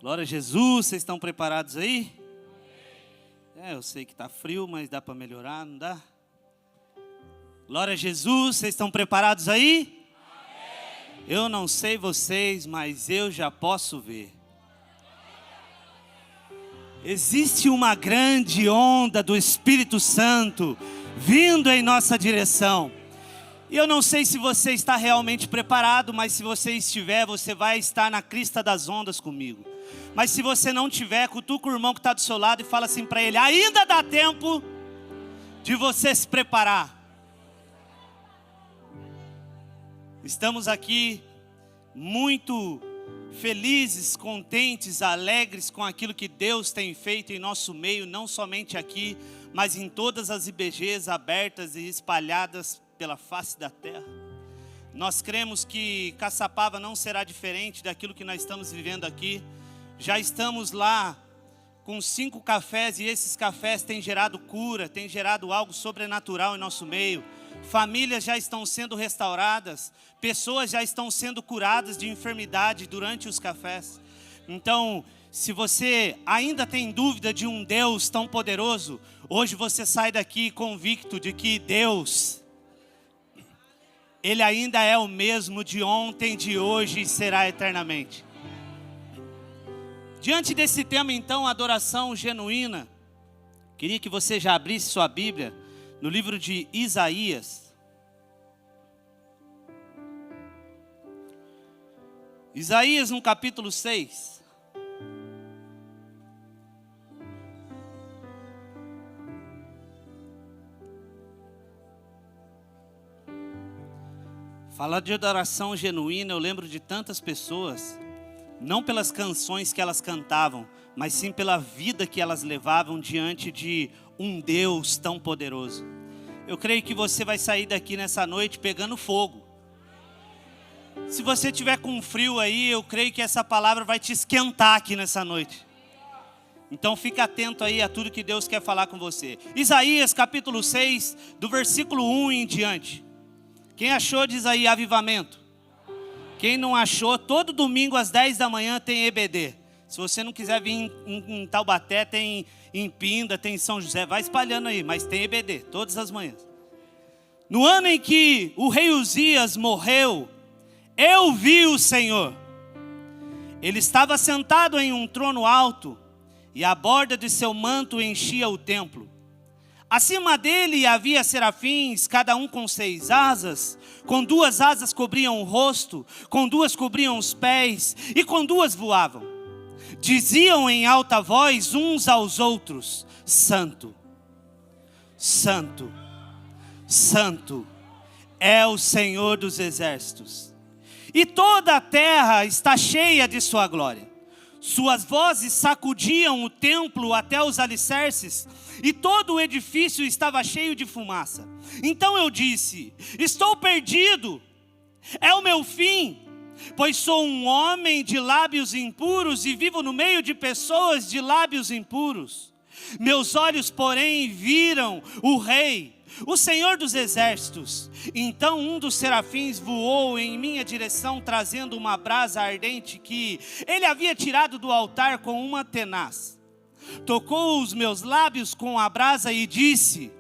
Glória a Jesus, vocês estão preparados aí? Eu sei que está frio, mas dá para melhorar, não dá? Glória a Jesus, vocês estão preparados aí? Eu não sei vocês, mas eu já posso ver. Existe uma grande onda do Espírito Santo vindo em nossa direção. E eu não sei se você está realmente preparado, mas se você estiver, você vai estar na crista das ondas comigo. Mas se você não tiver, cutuca o irmão que está do seu lado e fala assim para ele: ainda dá tempo de você se preparar. Estamos aqui muito felizes, contentes, alegres com aquilo que Deus tem feito em nosso meio, não somente aqui, mas em todas as IBGs abertas e espalhadas pela face da terra. Nós cremos que Caçapava não será diferente daquilo que nós estamos vivendo aqui. Já estamos lá com 5 cafés e esses cafés têm gerado cura, têm gerado algo sobrenatural em nosso meio. Famílias já estão sendo restauradas, pessoas já estão sendo curadas de enfermidade durante os cafés. Então, se você ainda tem dúvida de um Deus tão poderoso, hoje você sai daqui convicto de que Deus, Ele ainda é o mesmo de ontem, de hoje e será eternamente. Diante desse tema, então, adoração genuína, queria que você já abrisse sua Bíblia no livro de Isaías. Isaías no capítulo 6. Falar de adoração genuína, eu lembro de tantas pessoas, não pelas canções que elas cantavam, mas sim pela vida que elas levavam diante de um Deus tão poderoso. Eu creio que você vai sair daqui nessa noite pegando fogo. Se você tiver com frio aí, eu creio que essa palavra vai te esquentar aqui nessa noite. Então fica atento aí a tudo que Deus quer falar com você. Isaías capítulo 6, do versículo 1 em diante. Quem achou diz aí avivamento. Quem não achou, todo domingo às 10 da manhã tem EBD. Se você não quiser vir em Taubaté, tem em Pinda, tem em São José. Vai espalhando aí, mas tem EBD, todas as manhãs. No ano em que o rei Uzias morreu, eu vi o Senhor. Ele estava sentado em um trono alto, e a borda de seu manto enchia o templo. Acima dele havia serafins, cada um com 6 asas. Com 2 asas cobriam o rosto, com 2 cobriam os pés, e com 2 voavam. Diziam em alta voz uns aos outros: Santo, Santo, Santo é o Senhor dos exércitos. E toda a terra está cheia de sua glória. Suas vozes sacudiam o templo até os alicerces, e todo o edifício estava cheio de fumaça. Então eu disse: estou perdido, é o meu fim, pois sou um homem de lábios impuros e vivo no meio de pessoas de lábios impuros. Meus olhos, porém, viram o Rei, o Senhor dos exércitos. Então um dos serafins voou em minha direção, trazendo uma brasa ardente que ele havia tirado do altar com uma tenaz. Tocou os meus lábios com a brasa e disse: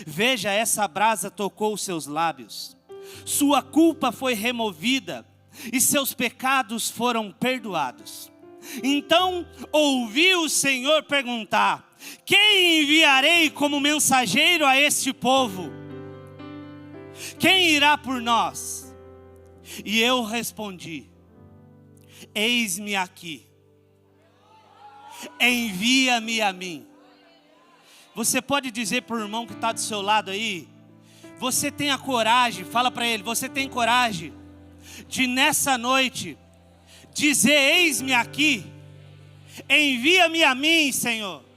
veja, essa brasa tocou os seus lábios. Sua culpa foi removida e seus pecados foram perdoados. Então ouvi o Senhor perguntar: quem enviarei como mensageiro a este povo? Quem irá por nós? E eu respondi: eis-me aqui, envia-me a mim. Você pode dizer para o irmão que está do seu lado aí: você tem a coragem, fala para ele, você tem coragem de nessa noite dizer: eis-me aqui, envia-me a mim, Senhor.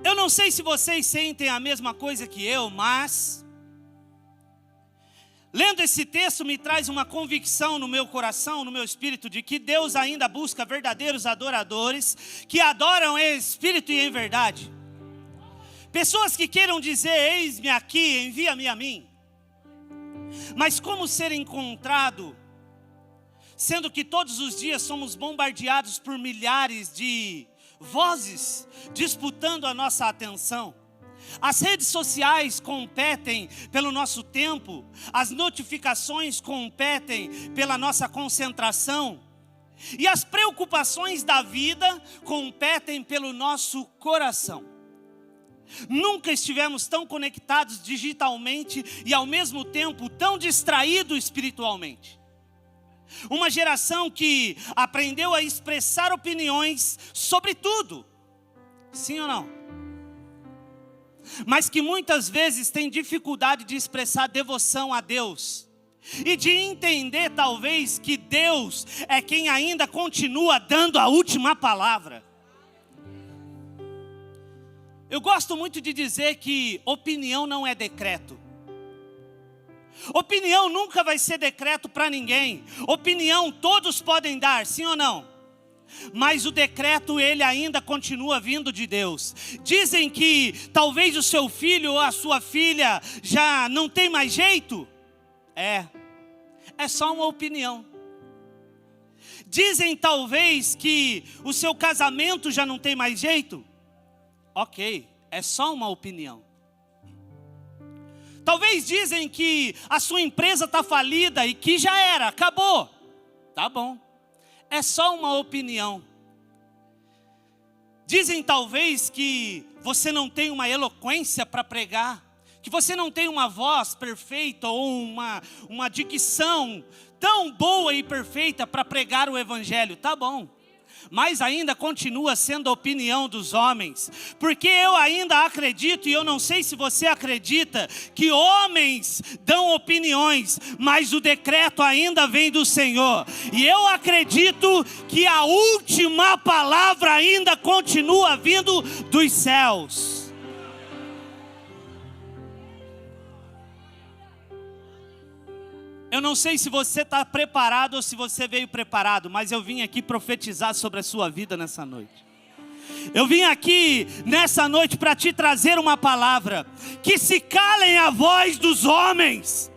Eu não sei se vocês sentem a mesma coisa que eu, mas lendo esse texto me traz uma convicção no meu coração, no meu espírito, de que Deus ainda busca verdadeiros adoradores que adoram em espírito e em verdade. Pessoas que queiram dizer, eis-me aqui, envia-me a mim. Mas como ser encontrado, sendo que todos os dias somos bombardeados por milhares de vozes disputando a nossa atenção? As redes sociais competem pelo nosso tempo, as notificações competem pela nossa concentração, e as preocupações da vida competem pelo nosso coração. Nunca estivemos tão conectados digitalmente e ao mesmo tempo tão distraídos espiritualmente. Uma geração que aprendeu a expressar opiniões sobre tudo, sim ou não? Mas que muitas vezes tem dificuldade de expressar devoção a Deus. E de entender talvez que Deus é quem ainda continua dando a última palavra. Eu gosto muito de dizer que opinião não é decreto. Opinião nunca vai ser decreto para ninguém. Opinião todos podem dar, sim ou não? Mas o decreto, ele ainda continua vindo de Deus. Dizem que talvez o seu filho ou a sua filha já não tem mais jeito. É só uma opinião. Dizem talvez que o seu casamento já não tem mais jeito. Ok, é só uma opinião. Talvez dizem que a sua empresa está falida e que já era, acabou. Tá bom, é só uma opinião. Dizem talvez que você não tem uma eloquência para pregar, que você não tem uma voz perfeita ou uma dicção tão boa e perfeita para pregar o evangelho. Tá bom, mas ainda continua sendo a opinião dos homens, porque eu ainda acredito, e eu não sei se você acredita, que homens dão opiniões, mas o decreto ainda vem do Senhor, e eu acredito que a última palavra ainda continua vindo dos céus. Eu não sei se você está preparado ou se você veio preparado, mas eu vim aqui profetizar sobre a sua vida nessa noite. Eu vim aqui nessa noite para te trazer uma palavra, que se calem a voz dos homens,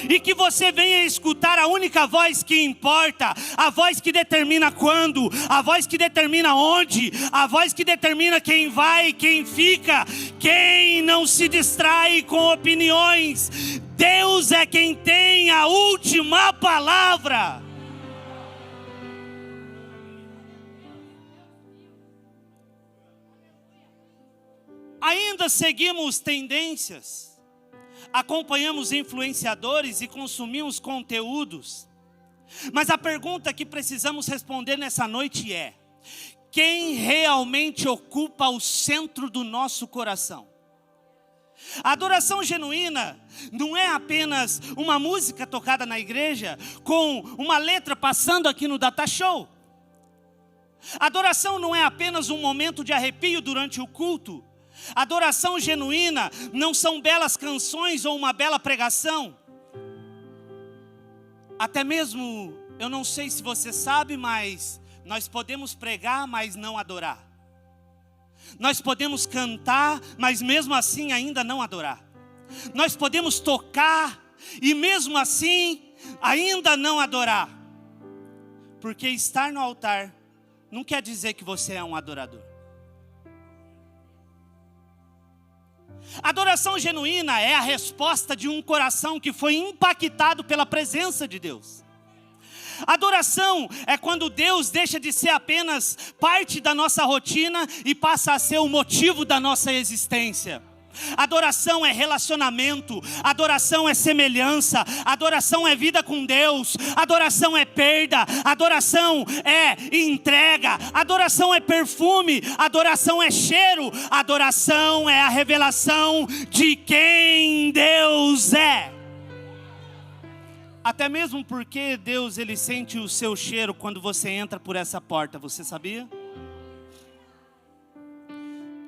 e que você venha escutar a única voz que importa, a voz que determina quando, a voz que determina onde, a voz que determina quem vai, quem fica, quem não se distrai com opiniões. Deus é quem tem a última palavra. Ainda seguimos tendências, acompanhamos influenciadores e consumimos conteúdos. Mas a pergunta que precisamos responder nessa noite é: quem realmente ocupa o centro do nosso coração? A adoração genuína não é apenas uma música tocada na igreja, com uma letra passando aqui no Data Show. Adoração não é apenas um momento de arrepio durante o culto. Adoração genuína não são belas canções ou uma bela pregação. Até mesmo, eu não sei se você sabe, mas nós podemos pregar, mas não adorar. Nós podemos cantar, mas mesmo assim ainda não adorar. Nós podemos tocar e mesmo assim ainda não adorar. Porque estar no altar não quer dizer que você é um adorador. Adoração genuína é a resposta de um coração que foi impactado pela presença de Deus. Adoração é quando Deus deixa de ser apenas parte da nossa rotina e passa a ser o motivo da nossa existência. Adoração é relacionamento, adoração é semelhança, adoração é vida com Deus, adoração é perda, adoração é entrega, adoração é perfume, adoração é cheiro, adoração é a revelação de quem Deus é. Até mesmo porque Deus, ele sente o seu cheiro quando você entra por essa porta, você sabia?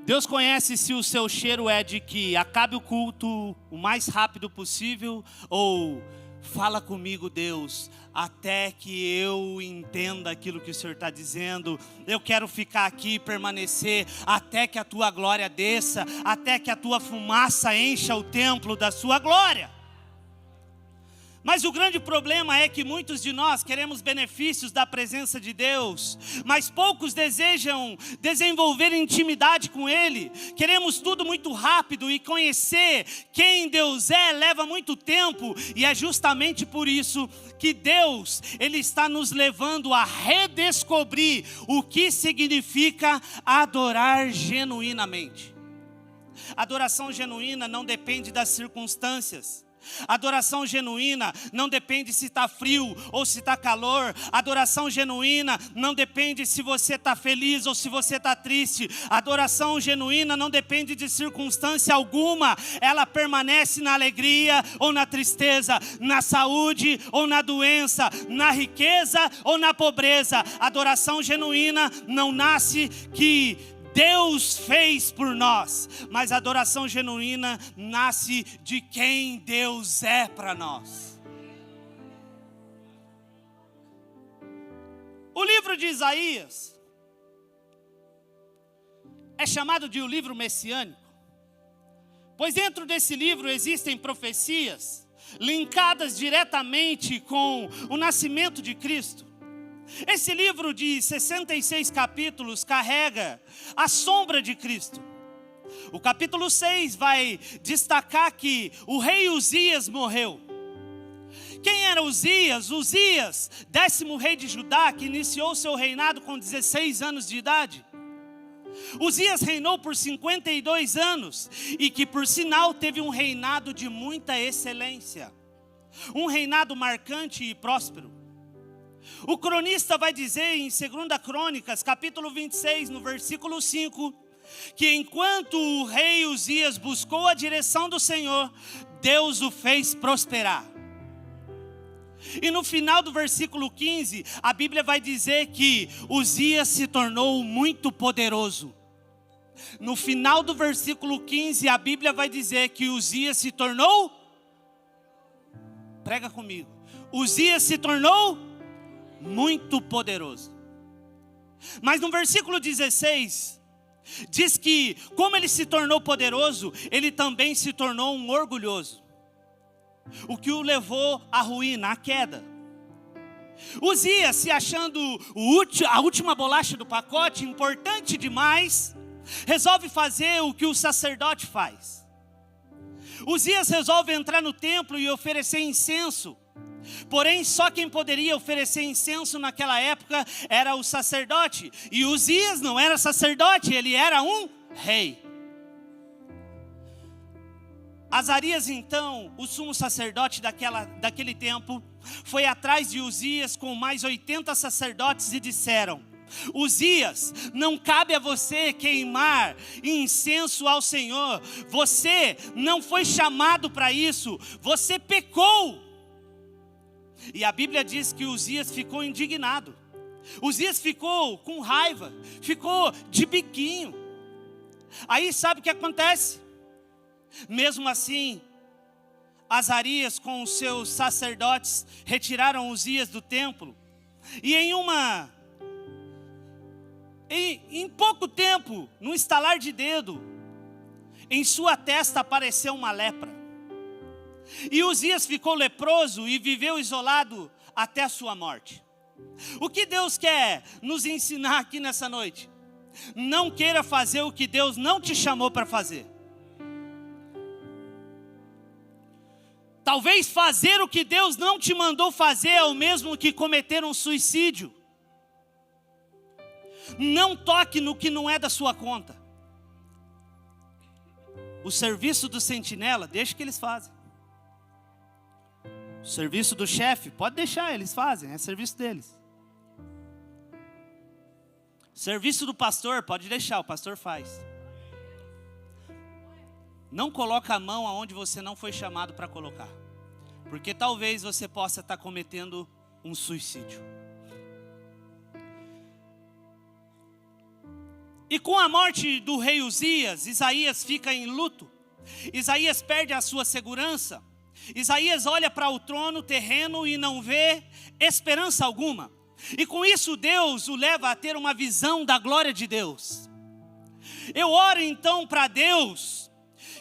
Deus conhece se o seu cheiro é de que acabe o culto o mais rápido possível, ou Fala comigo, Deus, até que eu entenda aquilo que o Senhor está dizendo. Eu quero ficar aqui, permanecer, até que a tua glória desça, até que a tua fumaça encha o templo da sua glória. Mas o grande problema é que muitos de nós queremos benefícios da presença de Deus, mas poucos desejam desenvolver intimidade com Ele. Queremos tudo muito rápido, e conhecer quem Deus leva muito tempo, e é justamente por isso que Deus, Ele está nos levando a redescobrir o que significa adorar genuinamente. Adoração genuína não depende das circunstâncias. Adoração genuína não depende se está frio ou se está calor. Adoração genuína não depende se você está feliz ou se você está triste. Adoração genuína não depende de circunstância alguma. Ela permanece na alegria ou na tristeza, na saúde ou na doença, na riqueza ou na pobreza. Adoração genuína não nasce que Deus fez por nós, mas a adoração genuína nasce de quem Deus é para nós. O livro de Isaías é chamado de o livro messiânico, pois dentro desse livro existem profecias linkadas diretamente com o nascimento de Cristo. Esse livro de 66 capítulos carrega a sombra de Cristo. O capítulo 6 vai destacar que o rei Uzias morreu. Quem era Uzias? Uzias, 10º rei de Judá, que iniciou seu reinado com 16 anos de idade. Uzias reinou por 52 anos e que, por sinal, teve um reinado de muita excelência. Um reinado marcante e próspero. O cronista vai dizer em 2 Crônicas, capítulo 26, no versículo 5, que enquanto o rei Uzias buscou a direção do Senhor, Deus o fez prosperar. E no final do versículo 15, a Bíblia vai dizer que Uzias se tornou muito poderoso. No final do versículo 15, a Bíblia vai dizer que Uzias se tornou, prega comigo, Uzias se tornou muito poderoso. Mas no versículo 16, diz que como ele se tornou poderoso, ele também se tornou um orgulhoso, o que o levou à ruína, à queda. Uzias, se achando a última bolacha do pacote, importante demais, resolve fazer o que o sacerdote faz. Uzias resolve entrar no templo e oferecer incenso. Porém, só quem poderia oferecer incenso naquela época era o sacerdote. E Uzias não era sacerdote, ele era um rei. Azarias, então, o sumo sacerdote daquele tempo, foi atrás de Uzias com mais 80 sacerdotes e disseram: Uzias, não cabe a você queimar incenso ao Senhor. Você não foi chamado para isso, você pecou. E a Bíblia diz que Uzias ficou indignado. Uzias ficou com raiva, ficou de biquinho. Aí sabe o que acontece? Mesmo assim, Azarias com os seus sacerdotes retiraram Uzias do templo. E em pouco tempo, num estalar de dedo, em sua testa apareceu uma lepra. E Uzias ficou leproso e viveu isolado até a sua morte. O que Deus quer nos ensinar aqui nessa noite? Não queira fazer o que Deus não te chamou para fazer. Talvez fazer o que Deus não te mandou fazer é o mesmo que cometer um suicídio. Não toque no que não é da sua conta. O serviço do sentinela, deixa que eles fazem. O serviço do chefe, pode deixar, eles fazem, é serviço deles. Serviço do pastor, pode deixar, o pastor faz. Não coloca a mão aonde você não foi chamado para colocar, porque talvez você possa estar cometendo um suicídio. E com a morte do rei Uzias, Isaías fica em luto. Isaías perde a sua segurança. Isaías olha para o trono terreno e não vê esperança alguma. E com isso Deus o leva a ter uma visão da glória de Deus. Eu oro então para Deus,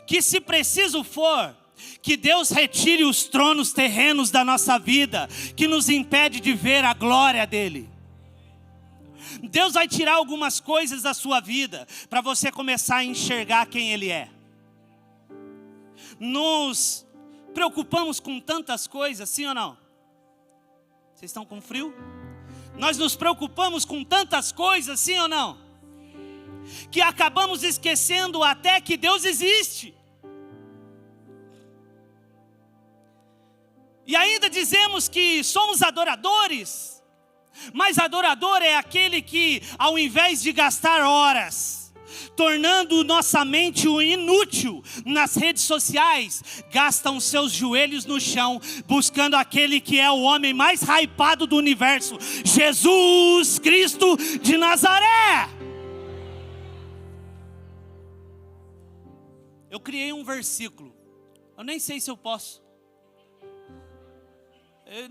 que se preciso for, que Deus retire os tronos terrenos da nossa vida, que nos impede de ver a glória dEle. Deus vai tirar algumas coisas da sua vida, para você começar a enxergar quem Ele é. Nos preocupamos com tantas coisas, sim ou não? Vocês estão com frio? Nós nos preocupamos com tantas coisas, sim ou não? Que acabamos esquecendo até que Deus existe. E ainda dizemos que somos adoradores, mas adorador é aquele que, ao invés de gastar horas, tornando nossa mente inútil nas redes sociais, gastam os seus joelhos no chão, buscando aquele que é o homem mais hypado do universo, Jesus Cristo de Nazaré. Eu criei um versículo, eu nem sei se eu posso.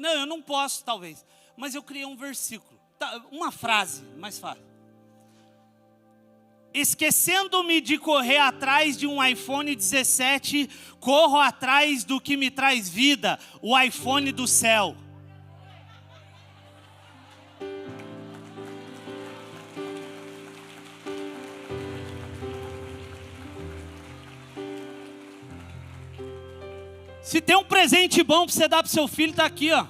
Não, eu não posso talvez, mas eu criei um versículo, uma frase mais fácil. Esquecendo-me de correr atrás de um iPhone 17, corro atrás do que me traz vida, o iPhone do céu. Se tem um presente bom para você dar para o seu filho, está aqui, ó.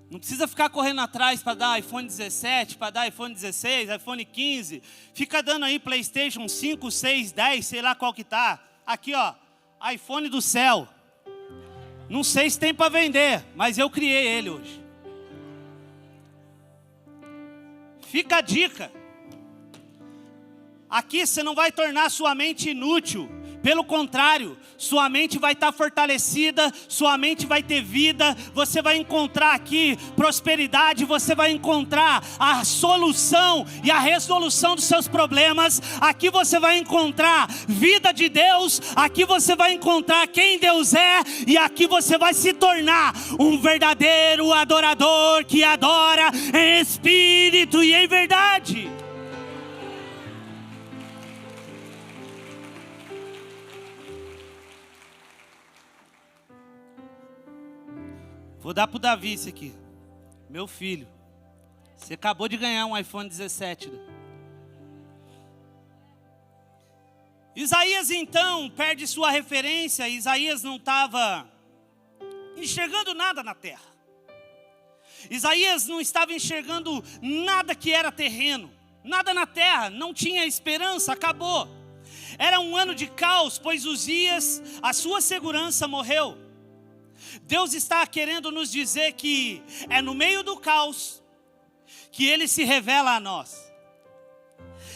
Não precisa ficar correndo atrás para dar iPhone 17, para dar iPhone 16, iPhone 15. Fica dando aí PlayStation 5, 6, 10, sei lá qual que tá. Aqui, ó, iPhone do céu. Não sei se tem para vender, mas eu criei ele hoje. Fica a dica. Aqui você não vai tornar sua mente inútil. Pelo contrário, sua mente vai estar fortalecida, sua mente vai ter vida, você vai encontrar aqui prosperidade, você vai encontrar a solução e a resolução dos seus problemas. Aqui você vai encontrar vida de Deus, aqui você vai encontrar quem Deus é, e aqui você vai se tornar um verdadeiro adorador que adora em espírito e em verdade. Vou dar para o Davi isso aqui. Meu filho. Você acabou de ganhar um iPhone 17. Né? Isaías então perde sua referência. Isaías não estava enxergando nada na terra. Isaías não estava enxergando nada que era terreno. Nada na terra. Não tinha esperança. Acabou. Era um ano de caos, pois Uzias, a sua segurança, morreu. Deus está querendo nos dizer que é no meio do caos que Ele se revela a nós.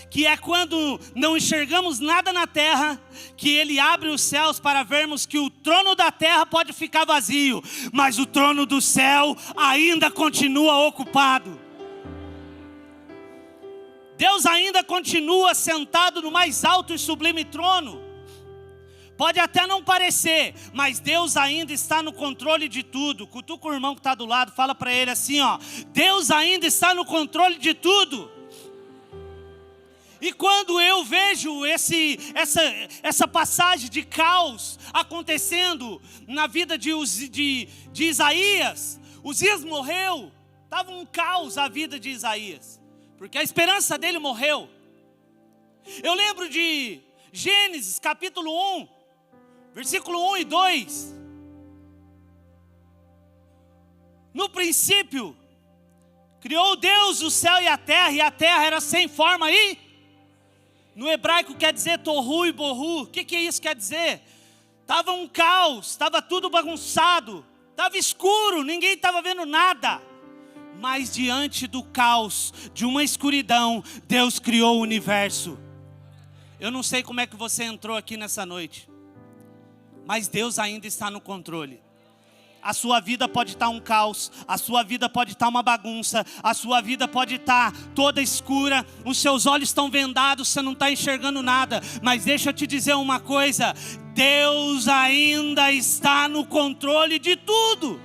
Que é quando não enxergamos nada na terra, que Ele abre os céus para vermos que o trono da terra pode ficar vazio, mas o trono do céu ainda continua ocupado. Deus ainda continua sentado no mais alto e sublime trono. Pode até não parecer, mas Deus ainda está no controle de tudo. Cutuca o irmão que está do lado, fala para ele assim, ó: Deus ainda está no controle de tudo. E quando eu vejo essa passagem de caos acontecendo na vida de Isaías, Uzias morreu, estava um caos a vida de Isaías, porque a esperança dele morreu. Eu lembro de Gênesis capítulo 1, versículo 1 e 2. No princípio, criou Deus o céu e a terra era sem forma e... No hebraico quer dizer tohu e bohu. O que isso quer dizer? Estava um caos, estava tudo bagunçado, estava escuro, ninguém estava vendo nada. Mas diante do caos, de uma escuridão, Deus criou o universo. Eu não sei como é que você entrou aqui nessa noite, mas Deus ainda está no controle. A sua vida pode estar um caos, a sua vida pode estar uma bagunça, a sua vida pode estar toda escura, os seus olhos estão vendados, você não está enxergando nada. Mas deixa eu te dizer uma coisa, Deus ainda está no controle de tudo.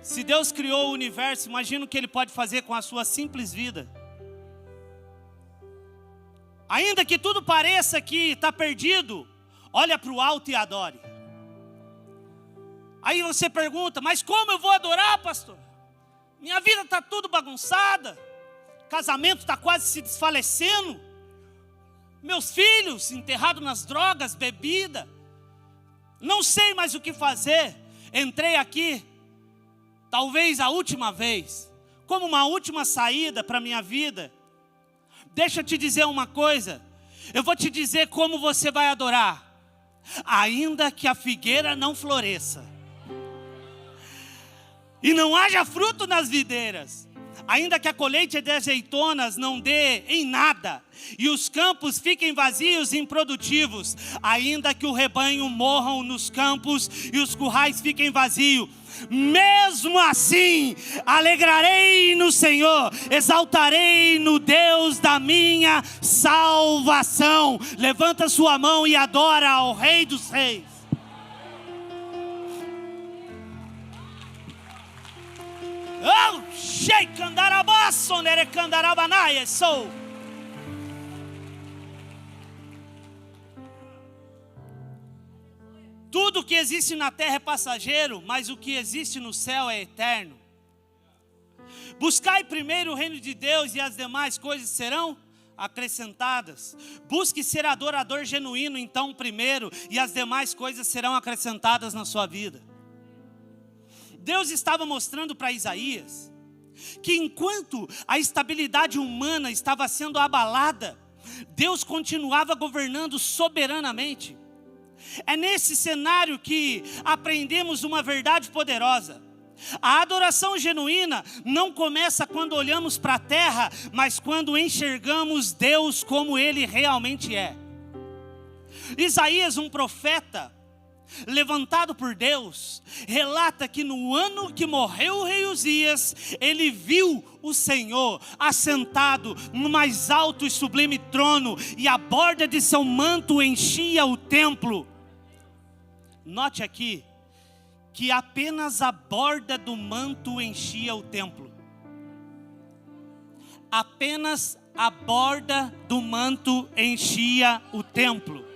Se Deus criou o universo, imagina o que Ele pode fazer com a sua simples vida. Ainda que tudo pareça que está perdido, olha para o alto e adore. Aí você pergunta, mas como eu vou adorar, pastor? Minha vida está tudo bagunçada, casamento está quase se desfalecendo, meus filhos enterrados nas drogas, bebida, não sei mais o que fazer. Entrei aqui, talvez a última vez, como uma última saída para a minha vida. Deixa eu te dizer uma coisa, eu vou te dizer como você vai adorar. Ainda que a figueira não floresça, e não haja fruto nas videiras, ainda que a colheita de azeitonas não dê em nada, e os campos fiquem vazios e improdutivos, ainda que o rebanho morram nos campos e os currais fiquem vazios, mesmo assim, alegrarei no Senhor, exaltarei no Deus da minha salvação. Levanta sua mão e adora ao Rei dos Reis. Oh, sheikandarabasso nerekandarabanaya sou. Tudo que existe na terra é passageiro, mas o que existe no céu é eterno. Buscai primeiro o reino de Deus e as demais coisas serão acrescentadas. Busque ser adorador genuíno então primeiro, e as demais coisas serão acrescentadas na sua vida. Deus estava mostrando para Isaías que enquanto a estabilidade humana estava sendo abalada, Deus continuava governando soberanamente. É nesse cenário que aprendemos uma verdade poderosa. A adoração genuína não começa quando olhamos para a terra, mas quando enxergamos Deus como Ele realmente é. Isaías, um profeta levantado por Deus, relata que no ano que morreu o rei Uzias, ele viu o Senhor assentado no mais alto e sublime trono, e a borda de seu manto enchia o templo. Note aqui, que apenas a borda do manto enchia o templo. Apenas a borda do manto enchia o templo.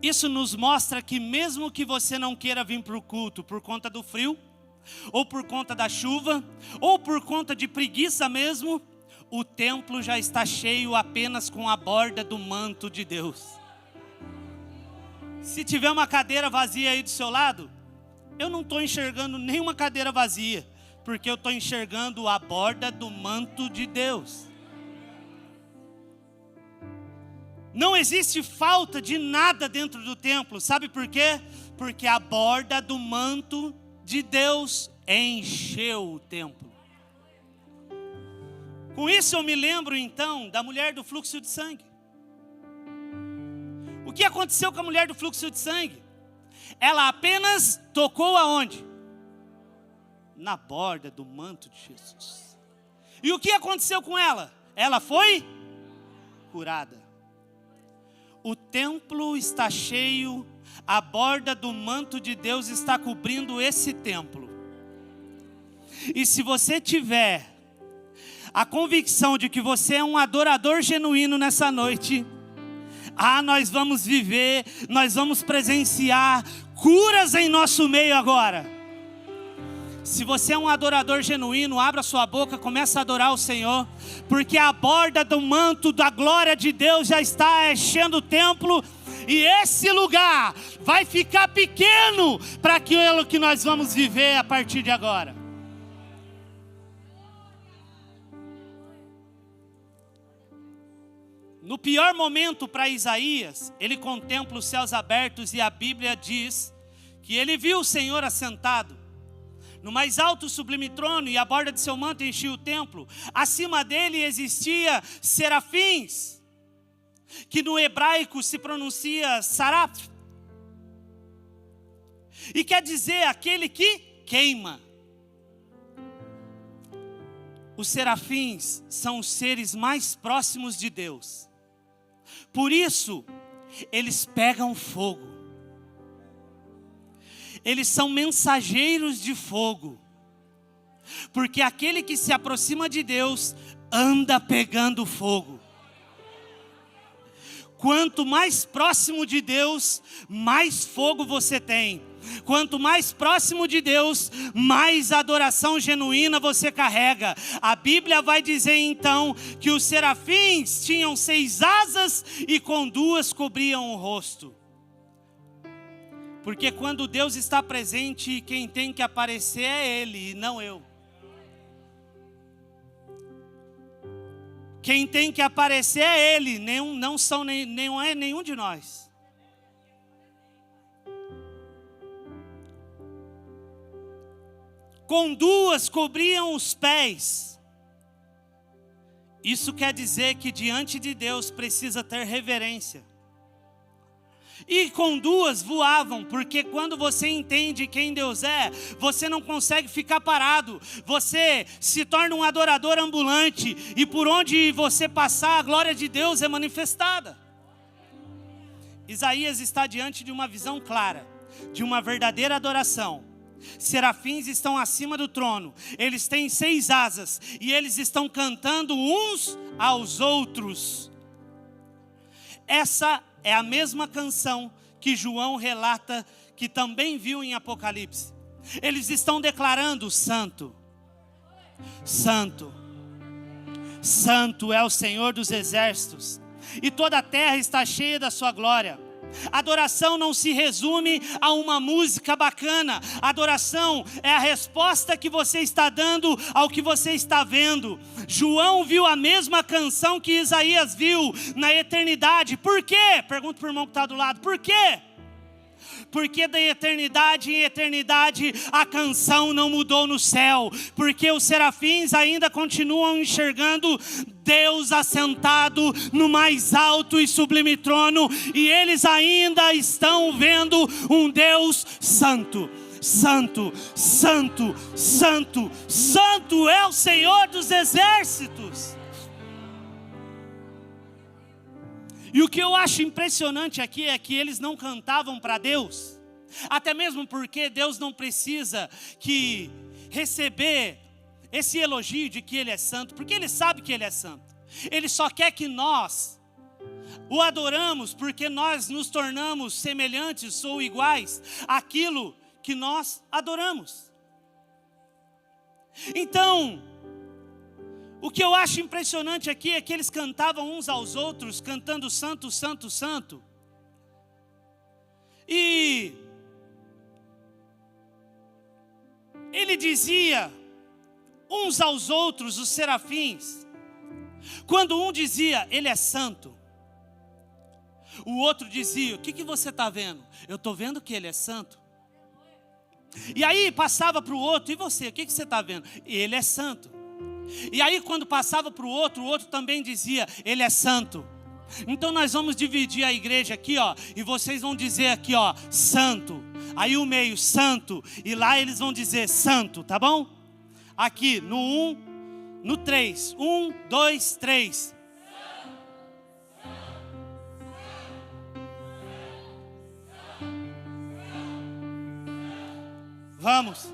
Isso nos mostra que mesmo que você não queira vir para o culto por conta do frio, ou por conta da chuva, ou por conta de preguiça mesmo, o templo já está cheio apenas com a borda do manto de Deus. Se tiver uma cadeira vazia aí do seu lado, eu não estou enxergando nenhuma cadeira vazia, porque eu estou enxergando a borda do manto de Deus. Não existe falta de nada dentro do templo, sabe por quê? Porque a borda do manto de Deus encheu o templo. Com isso eu me lembro então da mulher do fluxo de sangue. O que aconteceu com a mulher do fluxo de sangue? Ela apenas tocou aonde? Na borda do manto de Jesus. E o que aconteceu com ela? Ela foi curada. O templo está cheio, a borda do manto de Deus está cobrindo esse templo. E se você tiver a convicção de que você é um adorador genuíno nessa noite, nós vamos viver, nós vamos presenciar curas em nosso meio agora. Se você é um adorador genuíno, abra sua boca, comece a adorar o Senhor, porque a borda do manto da glória de Deus já está enchendo o templo, e esse lugar vai ficar pequeno para aquilo que nós vamos viver a partir de agora. No pior momento para Isaías, ele contempla os céus abertos, e a Bíblia diz que ele viu o Senhor assentado no mais alto sublime trono, e a borda de seu manto enchia o templo. Acima dele existia serafins, que no hebraico se pronuncia saraf. E quer dizer aquele que queima. Os serafins são os seres mais próximos de Deus. Por isso, eles pegam fogo. Eles são mensageiros de fogo. Porque aquele que se aproxima de Deus anda pegando fogo. Quanto mais próximo de Deus, mais fogo você tem. Quanto mais próximo de Deus, mais adoração genuína você carrega. A Bíblia vai dizer então que os serafins tinham 6 asas e com 2 cobriam o rosto. Porque quando Deus está presente, quem tem que aparecer é Ele e não eu. Quem tem que aparecer é Ele, não é nenhum de nós. Com 2 cobriam os pés. Isso quer dizer que diante de Deus precisa ter reverência. E com 2 voavam, porque quando você entende quem Deus é, você não consegue ficar parado. Você se torna um adorador ambulante, e por onde você passar, a glória de Deus é manifestada. Isaías está diante de uma visão clara, de uma verdadeira adoração. Serafins estão acima do trono, eles têm 6 asas, e eles estão cantando uns aos outros. Essa é a mesma canção que João relata que também viu em Apocalipse. Eles estão declarando: Santo, Santo, Santo é o Senhor dos exércitos, e toda a terra está cheia da sua glória. Adoração não se resume a uma música bacana. Adoração é a resposta que você está dando ao que você está vendo. João viu a mesma canção que Isaías viu na eternidade. Por quê? Pergunta para o irmão que está do lado. Por quê? Porque da eternidade em eternidade a canção não mudou no céu. Porque os serafins ainda continuam enxergando Deus assentado no mais alto e sublime trono. E eles ainda estão vendo um Deus santo. Santo, santo, santo, santo é o Senhor dos exércitos. E o que eu acho impressionante aqui é que eles não cantavam para Deus. Até mesmo porque Deus não precisa receber esse elogio de que Ele é santo. Porque Ele sabe que Ele é santo. Ele só quer que nós o adoramos porque nós nos tornamos semelhantes ou iguais àquilo que nós adoramos. Então, o que eu acho impressionante aqui é que eles cantavam uns aos outros, cantando santo, santo, santo. E ele dizia uns aos outros, os serafins, quando um dizia, ele é santo, o outro dizia, o que você está vendo? Eu estou vendo que ele é santo. E aí passava para o outro, e você, o que você está vendo? Ele é santo. E aí quando passava para o outro também dizia, ele é santo. Então nós vamos dividir a igreja aqui, ó, e vocês vão dizer aqui, ó, santo. Aí o meio, santo, e lá eles vão dizer santo, tá bom? Aqui no 1, no 3, 1, 2, 3. Vamos.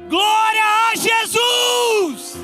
Glória a Jesus!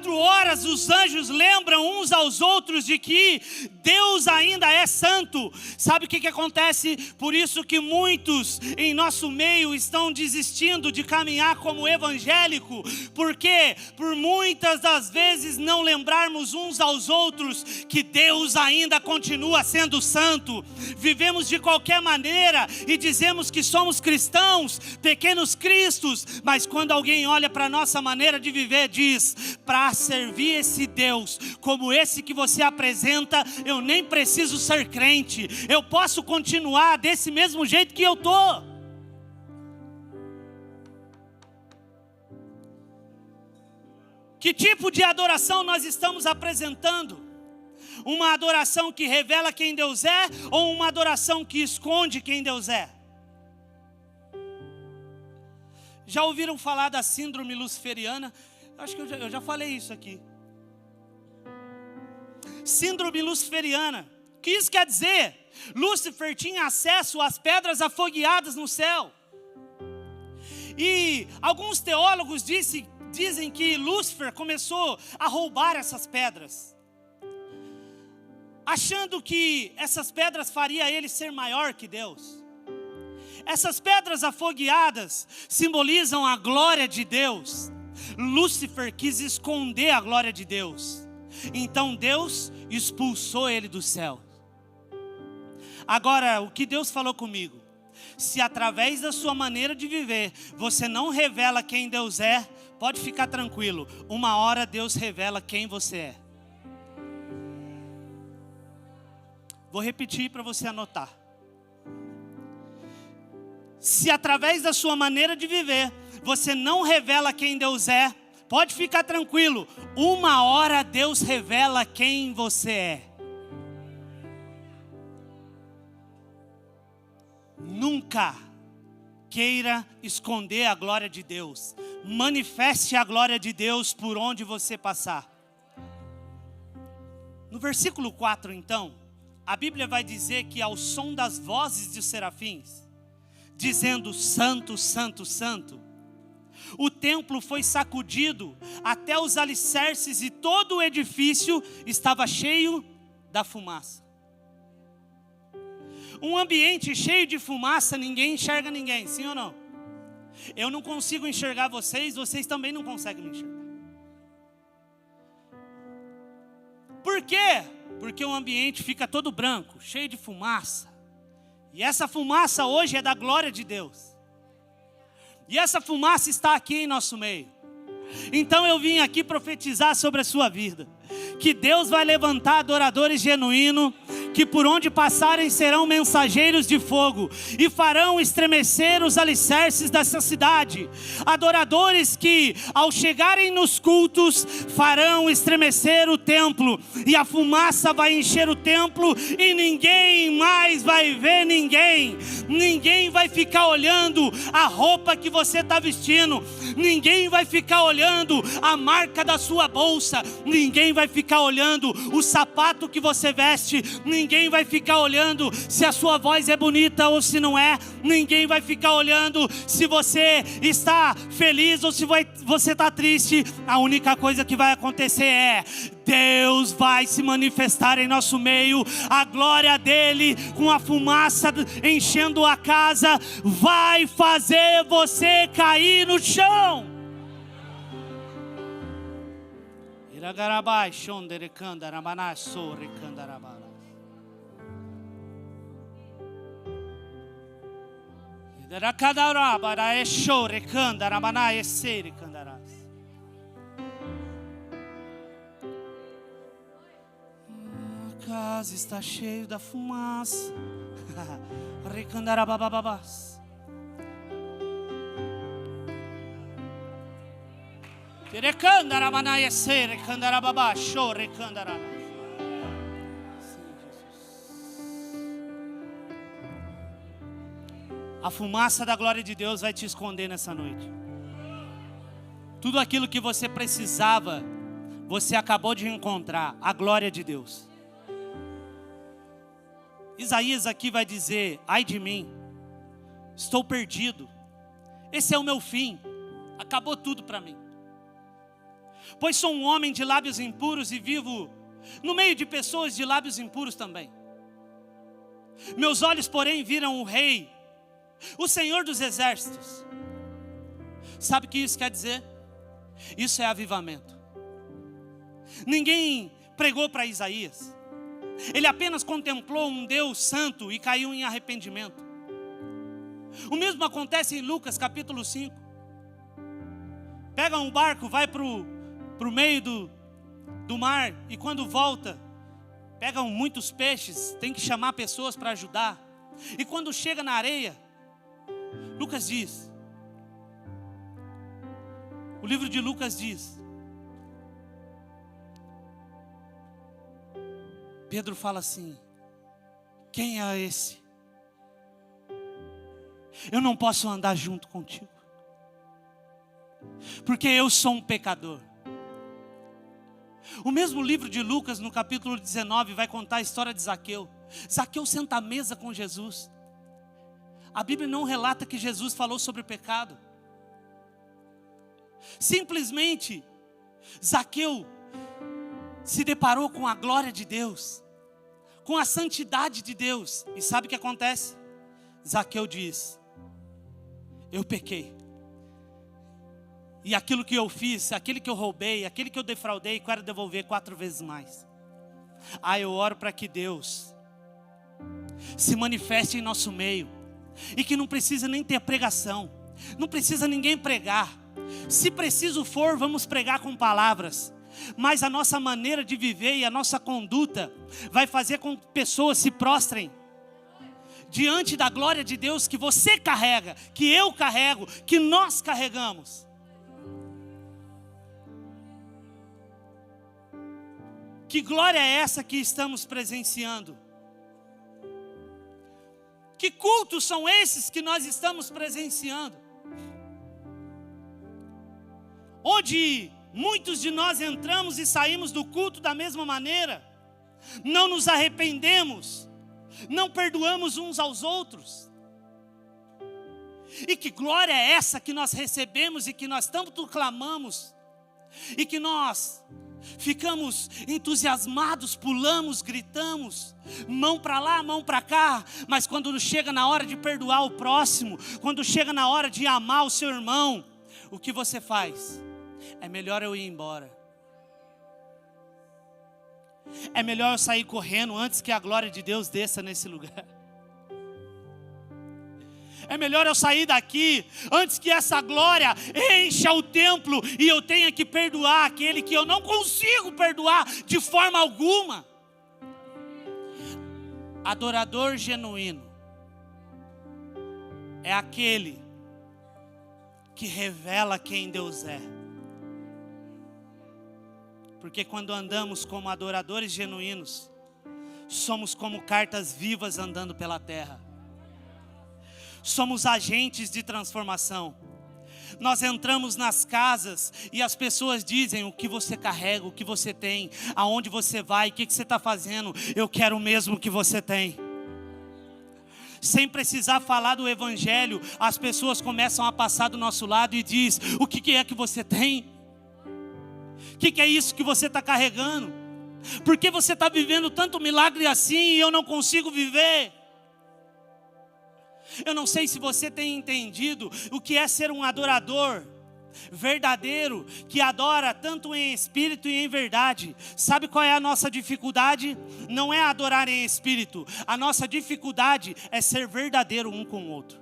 24 horas os anjos lembram uns aos outros de que Deus ainda é santo. Sabe o que acontece? Por isso que muitos em nosso meio estão desistindo de caminhar como evangélico. Por quê? Por muitas das vezes não lembrarmos uns aos outros que Deus ainda continua sendo santo. Vivemos de qualquer maneira e dizemos que somos cristãos, pequenos cristos, mas quando alguém olha para a nossa maneira de viver, diz: para servir esse Deus como esse que você apresenta, eu nem preciso ser crente, eu posso continuar desse mesmo jeito que eu estou. Que tipo de adoração nós estamos apresentando? Uma adoração que revela quem Deus é, ou uma adoração que esconde quem Deus é? Já ouviram falar da síndrome luciferiana? Acho que eu já falei isso aqui. Síndrome luciferiana. O que isso quer dizer? Lúcifer tinha acesso às pedras afogueadas no céu. E alguns teólogos dizem que Lúcifer começou a roubar essas pedras, achando que essas pedras fariam ele ser maior que Deus. Essas pedras afogueadas simbolizam a glória de Deus. Lúcifer quis esconder a glória de Deus. Então Deus expulsou ele do céu. Agora, o que Deus falou comigo? Se através da sua maneira de viver, você não revela quem Deus é, pode ficar tranquilo. Uma hora Deus revela quem você é. Vou repetir para você anotar. Se através da sua maneira de viver, você não revela quem Deus é, pode ficar tranquilo. Uma hora Deus revela quem você é. Nunca queira esconder a glória de Deus. Manifeste a glória de Deus por onde você passar. No versículo 4, então, a Bíblia vai dizer que ao som das vozes de serafins, dizendo: Santo, Santo, Santo, o templo foi sacudido até os alicerces e todo o edifício estava cheio da fumaça. Um ambiente cheio de fumaça, ninguém enxerga ninguém, sim ou não? Eu não consigo enxergar vocês, vocês também não conseguem me enxergar. Por quê? Porque o ambiente fica todo branco, cheio de fumaça. E essa fumaça hoje é da glória de Deus. E essa fumaça está aqui em nosso meio. Então eu vim aqui profetizar sobre a sua vida. Que Deus vai levantar adoradores genuínos, que por onde passarem serão mensageiros de fogo e farão estremecer os alicerces dessa cidade. Adoradores que ao chegarem nos cultos farão estremecer o templo, e a fumaça vai encher o templo e ninguém mais vai ver ninguém. Ninguém vai ficar olhando a roupa que você está vestindo, ninguém vai ficar olhando a marca da sua bolsa, ninguém vai ficar olhando o sapato que você veste, ninguém vai ficar olhando se a sua voz é bonita ou se não é, ninguém vai ficar olhando se você está feliz ou se você está triste. A única coisa que vai acontecer é: Deus vai se manifestar em nosso meio, a glória dele com a fumaça enchendo a casa vai fazer você cair no chão. Iragarabai shonderekanda ramana sorekanda rabara. Idarakadara é shorekanda ramana eserekandaras. A casa está cheia da fumaça. Recandarabababas. Terecandaramana eserekandarababa shorekandaranas. A fumaça da glória de Deus vai te esconder nessa noite. Tudo aquilo que você precisava, você acabou de encontrar, a glória de Deus. Isaías aqui vai dizer: ai de mim, estou perdido, esse é o meu fim, acabou tudo para mim. pois sou um homem de lábios impuros e vivo no meio de pessoas de lábios impuros também. Meus olhos, porém, viram o Rei, o Senhor dos Exércitos. Sabe o que isso quer dizer? Isso é avivamento. Ninguém pregou para Isaías. Ele apenas contemplou um Deus santo e caiu em arrependimento. O mesmo acontece em Lucas capítulo 5. Pega um barco, vai para o meio do mar, e quando volta, pegam muitos peixes, tem que chamar pessoas para ajudar. E quando chega na areia, Lucas diz, o livro de Lucas diz, Pedro fala assim: quem é esse? Eu não posso andar junto contigo, porque eu sou um pecador. O mesmo livro de Lucas, no capítulo 19, vai contar a história de Zaqueu. Zaqueu senta à mesa com Jesus. A Bíblia não relata que Jesus falou sobre pecado. Simplesmente, Zaqueu se deparou com a glória de Deus, com a santidade de Deus. E sabe o que acontece? Zaqueu diz: eu pequei. E aquilo que eu fiz, aquele que eu roubei, aquele que eu defraudei, quero devolver 4 vezes mais. Eu oro para que Deus se manifeste em nosso meio. E que não precisa nem ter pregação. Não precisa ninguém pregar. Se preciso for, vamos pregar com palavras. Mas a nossa maneira de viver e a nossa conduta vai fazer com que pessoas se prostrem diante da glória de Deus que você carrega, que eu carrego, que nós carregamos. Que glória é essa que estamos presenciando? Que cultos são esses que nós estamos presenciando? Onde muitos de nós entramos e saímos do culto da mesma maneira, não nos arrependemos, não perdoamos uns aos outros. E que glória é essa que nós recebemos e que nós tanto clamamos, e que nós ficamos entusiasmados, pulamos, gritamos, mão para lá, mão para cá. Mas quando chega na hora de perdoar o próximo, quando chega na hora de amar o seu irmão, o que você faz? É melhor eu ir embora. É melhor eu sair correndo antes que a glória de Deus desça nesse lugar. É melhor eu sair daqui antes que essa glória encha o templo e eu tenha que perdoar aquele que eu não consigo perdoar de forma alguma. Adorador genuíno é aquele que revela quem Deus é. Porque quando andamos como adoradores genuínos, somos como cartas vivas andando pela terra. Somos agentes de transformação. Nós entramos nas casas e as pessoas dizem o que você carrega, o que você tem, aonde você vai, o que você está fazendo. Eu quero o mesmo que você tem. Sem precisar falar do evangelho, as pessoas começam a passar do nosso lado e diz: o que é que você tem? O que é isso que você está carregando? Por que você está vivendo tanto milagre assim e eu não consigo viver? Eu não sei se você tem entendido o que é ser um adorador verdadeiro, que adora tanto em espírito e em verdade. Sabe qual é a nossa dificuldade? Não é adorar em espírito. A nossa dificuldade é ser verdadeiro um com o outro.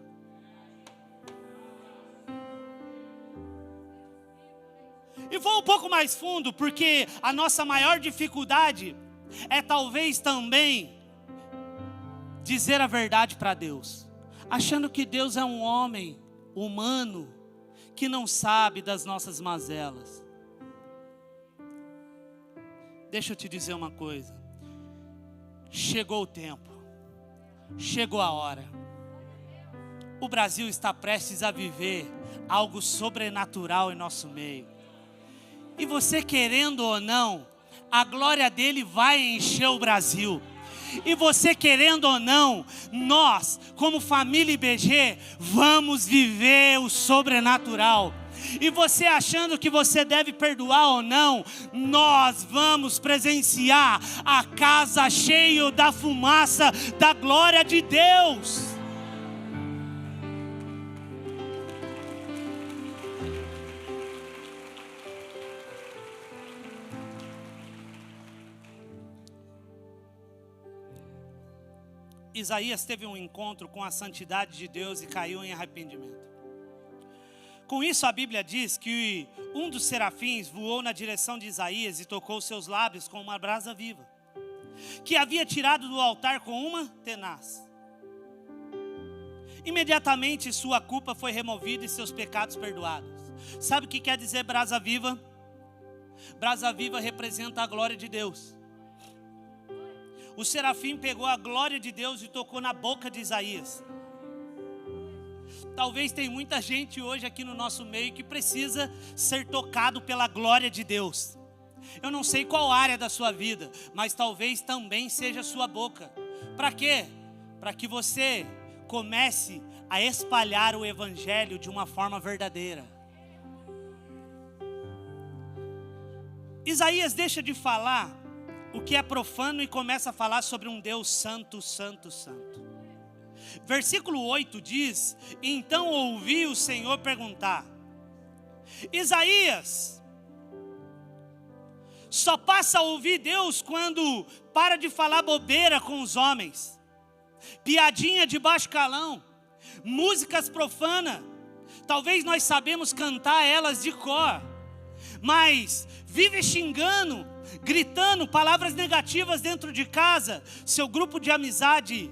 E vou um pouco mais fundo, porque a nossa maior dificuldade é talvez também dizer a verdade para Deus, achando que Deus é um homem humano que não sabe das nossas mazelas. Deixa eu te dizer uma coisa. Chegou o tempo. Chegou a hora. O Brasil está prestes a viver algo sobrenatural em nosso meio. E você querendo ou não, a glória dele vai encher o Brasil. E você querendo ou não, nós, como família IBG, vamos viver o sobrenatural. E você achando que você deve perdoar ou não, nós vamos presenciar a casa cheia da fumaça da glória de Deus. Isaías teve um encontro com a santidade de Deus e caiu em arrependimento. Com isso a Bíblia diz que um dos serafins voou na direção de Isaías e tocou seus lábios com uma brasa viva, que havia tirado do altar com uma tenaz. Imediatamente sua culpa foi removida e seus pecados perdoados. Sabe o que quer dizer brasa viva? Brasa viva representa a glória de Deus. O serafim pegou a glória de Deus e tocou na boca de Isaías. Talvez tem muita gente hoje aqui no nosso meio que precisa ser tocado pela glória de Deus. Eu não sei qual área da sua vida, mas talvez também seja a sua boca. Para quê? Para que você comece a espalhar o evangelho de uma forma verdadeira. Isaías deixa de falar o que é profano e começa a falar sobre um Deus santo, santo, santo. Versículo 8 diz: então ouvi o Senhor perguntar: Isaías, só passa a ouvir Deus quando para de falar bobeira com os homens, piadinha de baixo calão, músicas profanas. Talvez nós sabemos cantar elas de cor, mas vive xingando, gritando palavras negativas dentro de casa. Seu grupo de amizade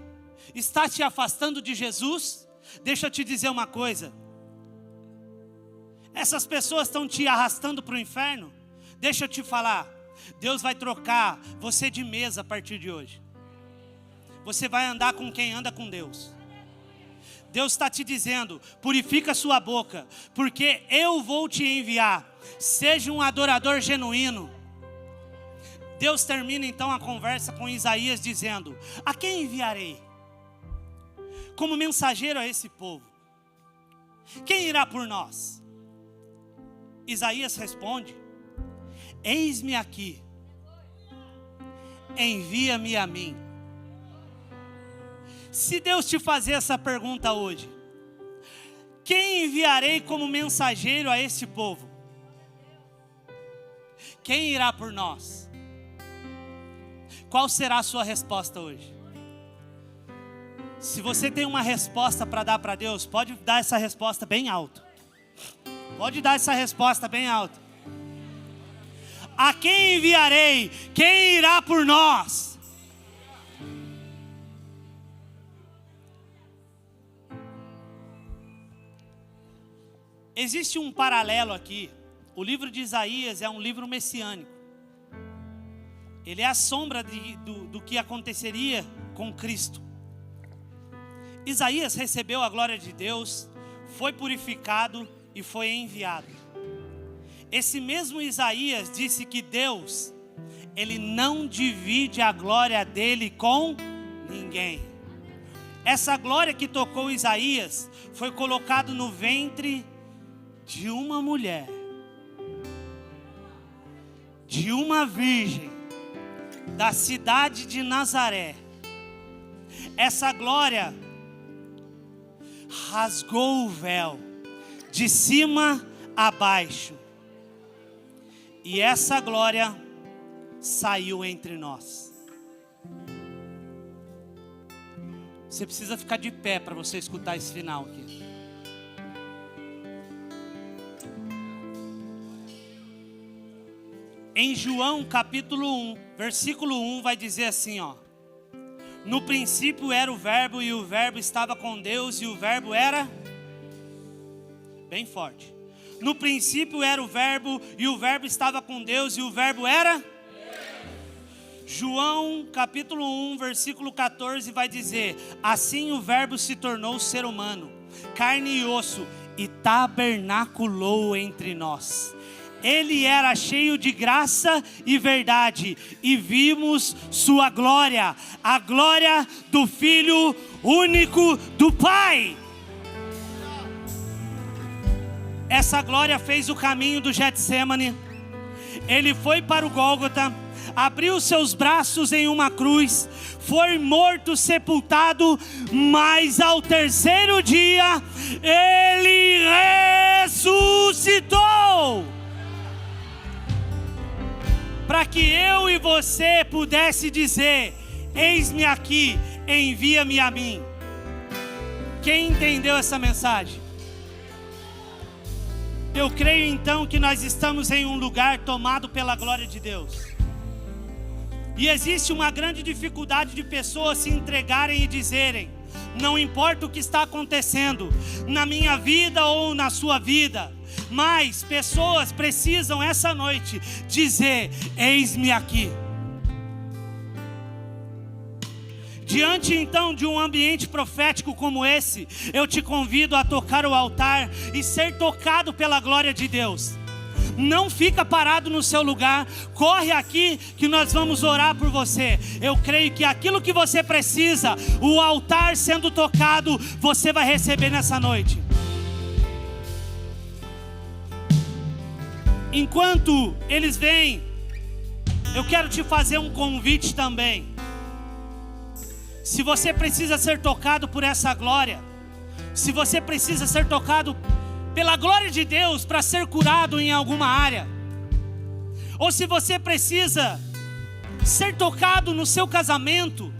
está te afastando de Jesus? Deixa eu te dizer uma coisa: essas pessoas estão te arrastando para o inferno. Deixa eu te falar, Deus vai trocar você de mesa a partir de hoje. Você vai andar com quem anda com Deus. Deus está te dizendo: purifica sua boca, porque eu vou te enviar. Seja um adorador genuíno. Deus termina então a conversa com Isaías dizendo: a quem enviarei como mensageiro a esse povo? Quem irá por nós? Isaías responde: eis-me aqui, envia-me a mim. Se Deus te fazer essa pergunta hoje: quem enviarei como mensageiro a esse povo? Quem irá por nós? Qual será a sua resposta hoje? Se você tem uma resposta para dar para Deus, pode dar essa resposta bem alto. Pode dar essa resposta bem alto. A quem enviarei? Quem irá por nós? Existe um paralelo aqui. O livro de Isaías é um livro messiânico. Ele é a sombra do que aconteceria com Cristo. Isaías recebeu a glória de Deus, foi purificado e foi enviado. Esse mesmo Isaías disse que Deus, Ele não divide a glória dele com ninguém. Essa glória que tocou Isaías foi colocado no ventre de uma mulher, de uma virgem, da cidade de Nazaré. Essa glória rasgou o véu de cima a baixo, e essa glória saiu entre nós. Você precisa ficar de pé para você escutar esse final aqui. Em João capítulo 1, versículo 1 vai dizer assim, ó: no princípio era o verbo, e o verbo estava com Deus, e o verbo era, bem forte, no princípio era o verbo, e o verbo estava com Deus, e o verbo era, João capítulo 1, versículo 14 vai dizer: assim o verbo se tornou ser humano, carne e osso, e tabernaculou entre nós. Ele era cheio de graça e verdade, e vimos sua glória, a glória do Filho único do Pai. essa glória fez o caminho do Getsêmani. Ele foi para o Gólgota, abriu seus braços em uma cruz, foi morto, sepultado, mas ao terceiro dia ele ressuscitou, para que eu e você pudesse dizer: eis-me aqui, envia-me a mim. Quem entendeu essa mensagem? Eu creio então que nós estamos em um lugar tomado pela glória de Deus. E existe uma grande dificuldade de pessoas se entregarem e dizerem: não importa o que está acontecendo na minha vida ou na sua vida, mas pessoas precisam essa noite dizer: eis-me aqui. Diante então de um ambiente profético como esse, eu te convido a tocar o altar e ser tocado pela glória de Deus. Não fica parado no seu lugar, corre aqui que nós vamos orar por você. Eu creio que aquilo que você precisa, o altar sendo tocado, você vai receber nessa noite. Enquanto eles vêm, eu quero te fazer um convite também. Se você precisa ser tocado por essa glória, se você precisa ser tocado pela glória de Deus para ser curado em alguma área, ou se você precisa ser tocado no seu casamento,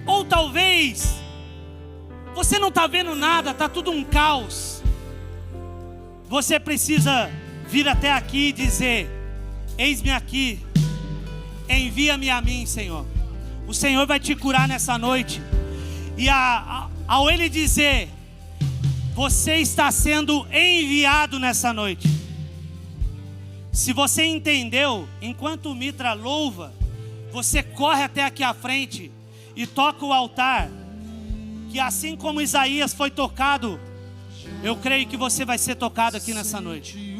ou talvez você não está vendo nada, está tudo um caos, você precisa vir até aqui e dizer: eis-me aqui, envia-me a mim, Senhor. O Senhor vai te curar nessa noite. E ao Ele dizer: você está sendo enviado nessa noite. Se você entendeu, enquanto o Mitra louva, você corre até aqui à frente e toca o altar, que assim como Isaías foi tocado, eu creio que você vai ser tocado aqui nessa noite.